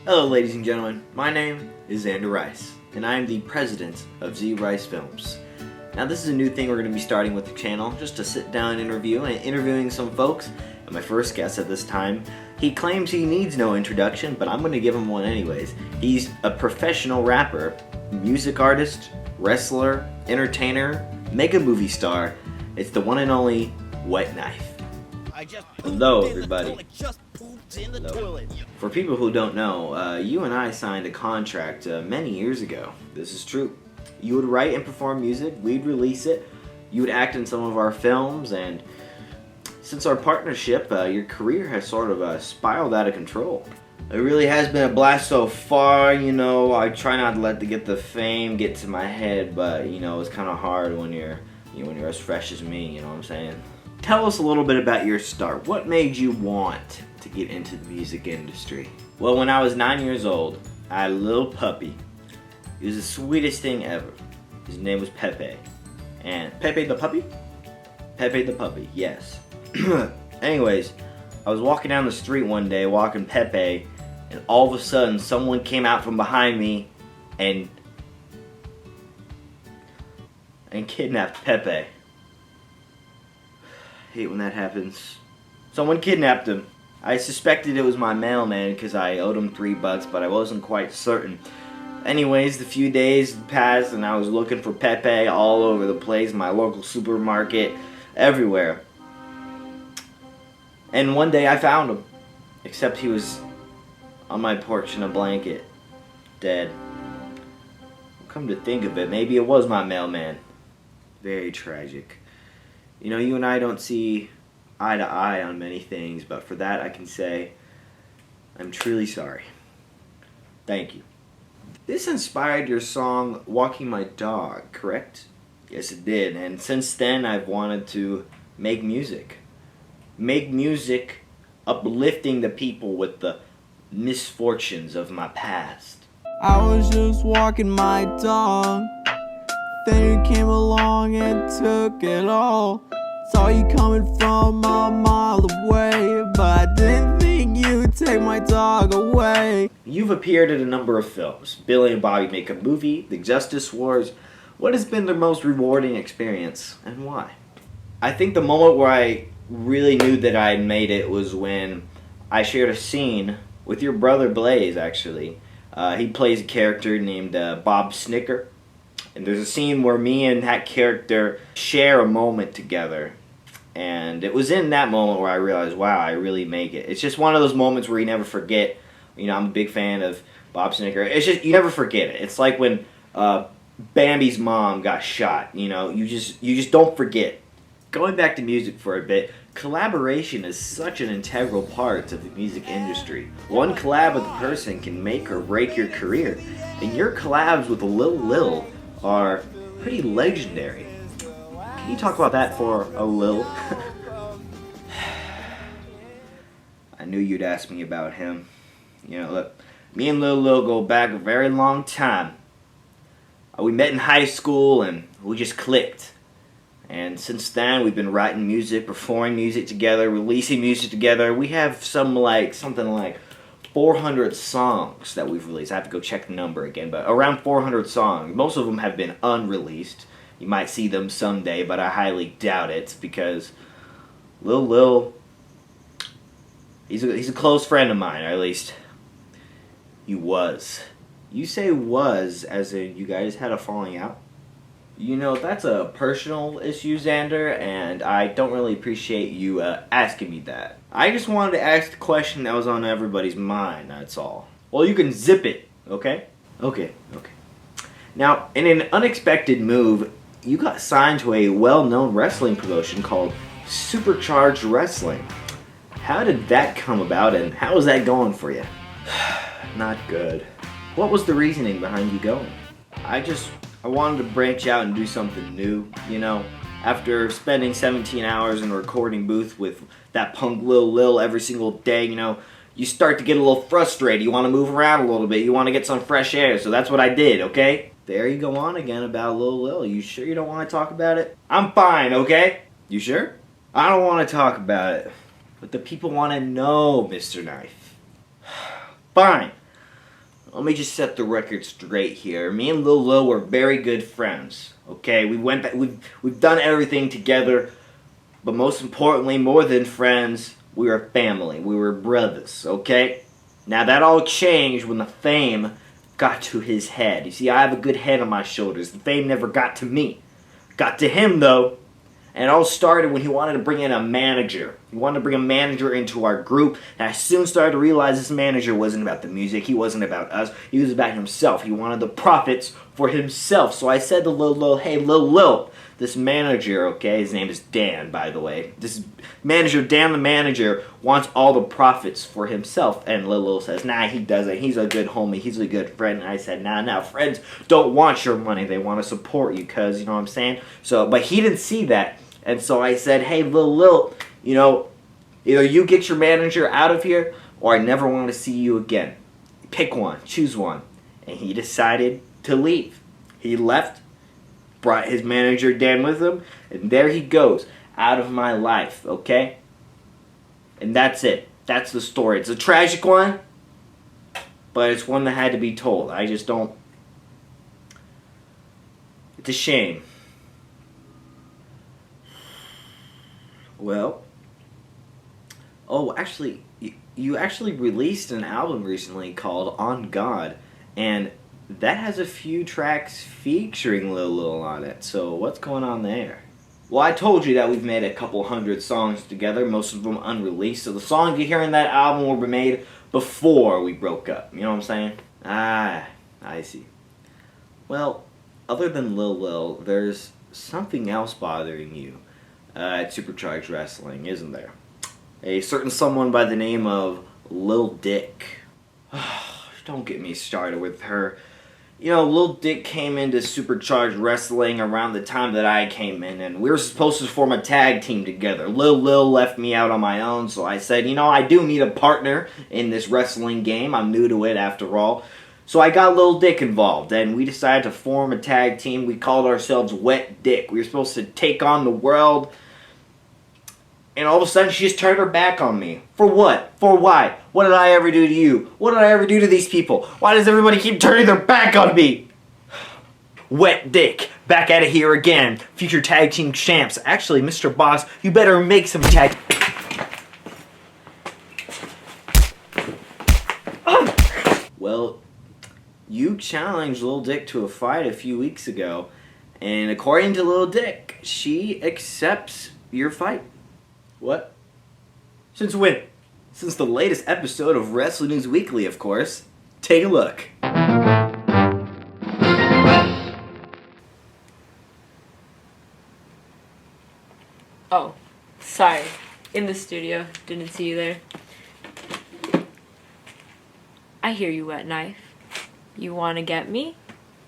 Hello ladies and gentlemen, my name is Zander Rice, and I am the president of ZRice Films. Now this is a new thing we're going to be starting with the channel, just to sit down and interviewing some folks. And my first guest at this time, he claims he needs no introduction, but I'm going to give him one anyways. He's a professional rapper, music artist, wrestler, entertainer, mega movie star. It's the one and only Wet Knife. Hello everybody. Hello. For people who don't know, you and I signed a contract many years ago. This is true. You would write and perform music, we'd release it, you would act in some of our films, and since our partnership, your career has sort of spiraled out of control. It really has been a blast so far, you know. I try not to let the fame get to my head, but you know, it's kind of hard when you're as fresh as me, you know what I'm saying? Tell us a little bit about your start. What made you want to get into the music industry? Well, when I was 9 years old, I had a little puppy. He was the sweetest thing ever. His name was Pepe. And Pepe the puppy? Pepe the puppy, yes. Anyways, I was walking down the street one day, walking Pepe, and all of a sudden someone came out from behind me and kidnapped Pepe. I hate when that happens. Someone kidnapped him. I suspected it was my mailman because I owed him $3, but I wasn't quite certain. Anyways, the few days passed and I was looking for Pepe all over the place, my local supermarket, everywhere. And one day I found him. Except he was on my porch in a blanket, dead. Come to think of it, maybe it was my mailman. Very tragic. You know, you and I don't see eye to eye on many things, but for that I can say I'm truly sorry. Thank you. This inspired your song Walking My Dog, correct? Yes, it did, and since then I've wanted to make music. Make music uplifting the people with the misfortunes of my past. I was just walking my dog, then you came along and took it all. Saw you coming from a mile away, but I didn't think you'd take my dog away. You've appeared in a number of films. Billy and Bobby Make a Movie, The Justice Wars. What has been the most rewarding experience, and why? I think the moment where I really knew that I had made it was when I shared a scene with your brother Blaze, actually. He plays a character named Bob Snicker. And there's a scene where me and that character share a moment together. And it was in that moment where I realized, wow, I really make it. It's just one of those moments where you never forget. You know, I'm a big fan of Bob Snicker. It's just, you never forget it. It's like when Bambi's mom got shot. You know, you just don't forget. Going back to music for a bit, collaboration is such an integral part of the music industry. One collab with a person can make or break your career. And your collabs with Lil Lil are pretty legendary. Can you talk about that for a little? I knew you'd ask me about him. You know, look, me and Lil Lil go back a very long time. We met in high school and we just clicked. And since then we've been writing music, performing music together, releasing music together. We have something like 400 songs that we've released. I have to go check the number again, but around 400 songs. Most of them have been unreleased. You might see them someday, but I highly doubt it because Lil Lil, he's a close friend of mine, or at least he was. You say was as in you guys had a falling out? You know, that's a personal issue, Xander, and I don't really appreciate you asking me that. I just wanted to ask the question that was on everybody's mind, that's all. Well, you can zip it, okay? Okay. Now, in an unexpected move, you got signed to a well-known wrestling promotion called Supercharged Wrestling. How did that come about, and how is that going for you? Not good. What was the reasoning behind you going? I wanted to branch out and do something new, you know. After spending 17 hours in a recording booth with that punk Lil Lil every single day, you know, you start to get a little frustrated. You want to move around a little bit. You want to get some fresh air. So that's what I did, okay? There you go on again about Lil Lil. You sure you don't want to talk about it? I'm fine, okay? You sure? I don't want to talk about it. But the people want to know, Mr. Knife. Fine. let me just set the record straight here. Me and Lil Lil were very good friends. Okay, we've done everything together, but most importantly, more than friends, we were family. We were brothers. Okay. Now that all changed when the fame got to his head. You see, I have a good head on my shoulders. The fame never got to me. Got to him though. And it all started when he wanted to bring in a manager. He wanted to bring a manager into our group. And I soon started to realize this manager wasn't about the music. He wasn't about us. He was about himself. He wanted the profits for himself. So I said to Lil Lil, hey Lil Lil, this manager, okay, his name is Dan, by the way. This manager, Dan the manager, wants all the profits for himself. And Lil Lil says, nah, he doesn't. He's a good homie. He's a good friend. And I said, nah, friends don't want your money. They want to support you, cuz, you know what I'm saying? So, but he didn't see that. And so I said, hey, Lil Lil, you know, either you get your manager out of here, or I never want to see you again. Pick one. Choose one. And he decided to leave. He left, brought his manager Dan with him, and there he goes, out of my life, okay? And that's it. That's the story. It's a tragic one, but it's one that had to be told. I just don't... It's a shame. Well, oh, actually, you actually released an album recently called On God, and that has a few tracks featuring Lil Lil on it, so what's going on there? Well, I told you that we've made a couple hundred songs together, most of them unreleased, so the songs you hear in that album were made before we broke up, you know what I'm saying? Ah, I see. Well, other than Lil Lil, there's something else bothering you at Supercharged Wrestling, isn't there? A certain someone by the name of Lil Dick. Don't get me started with her. You know, Lil Dick came into Supercharged Wrestling around the time that I came in, and we were supposed to form a tag team together. Lil Lil left me out on my own, so I said, you know, I do need a partner in this wrestling game. I'm new to it after all. So I got Lil Dick involved, and we decided to form a tag team. We called ourselves Wet Dick. We were supposed to take on the world. And all of a sudden, she just turned her back on me. For what? For why? What did I ever do to you? What did I ever do to these people? Why does everybody keep turning their back on me? Wet Dick, back at it here again. Future tag team champs. Actually, Mr. Boss, you better make some tag... Well, you challenged Lil Dick to a fight a few weeks ago. And according to Lil Dick, she accepts your fight. What? Since when? Since the latest episode of Wrestling News Weekly, of course. Take a look. Oh, sorry. In the studio. Didn't see you there. I hear you, Wet Knife. You want to get me?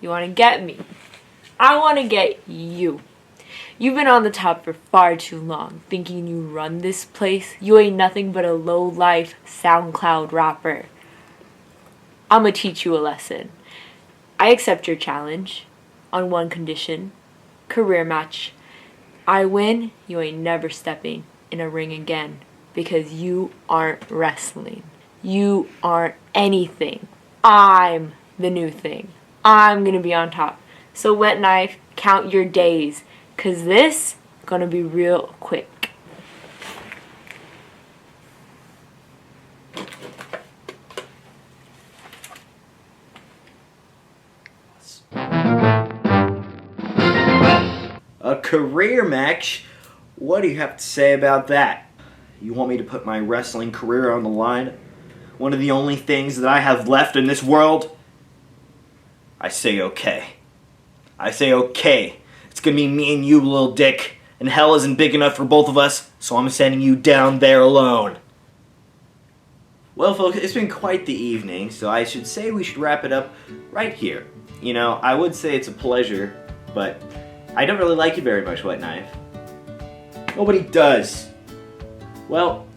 You want to get me? I want to get you. You've been on the top for far too long, thinking you run this place. You ain't nothing but a low-life SoundCloud rapper. I'ma teach you a lesson. I accept your challenge on one condition. Career match. I win, you ain't never stepping in a ring again, because you aren't wrestling. You aren't anything. I'm the new thing. I'm gonna be on top. So Wet Knife, count your days. 'Cause this gonna be real quick. A career match? What do you have to say about that? You want me to put my wrestling career on the line? One of the only things that I have left in this world? I say okay. I say okay. It's gonna be me and you, Lil Dick, and hell isn't big enough for both of us, so I'm sending you down there alone. Well, folks, it's been quite the evening, so I should say we should wrap it up right here. You know, I would say it's a pleasure, but I don't really like you very much, Wet Knife. Nobody does. Well,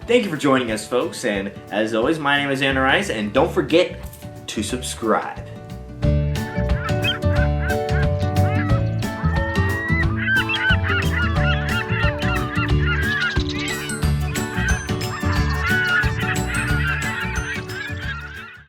thank you for joining us, folks, and as always, my name is Zander Rice, and don't forget to subscribe.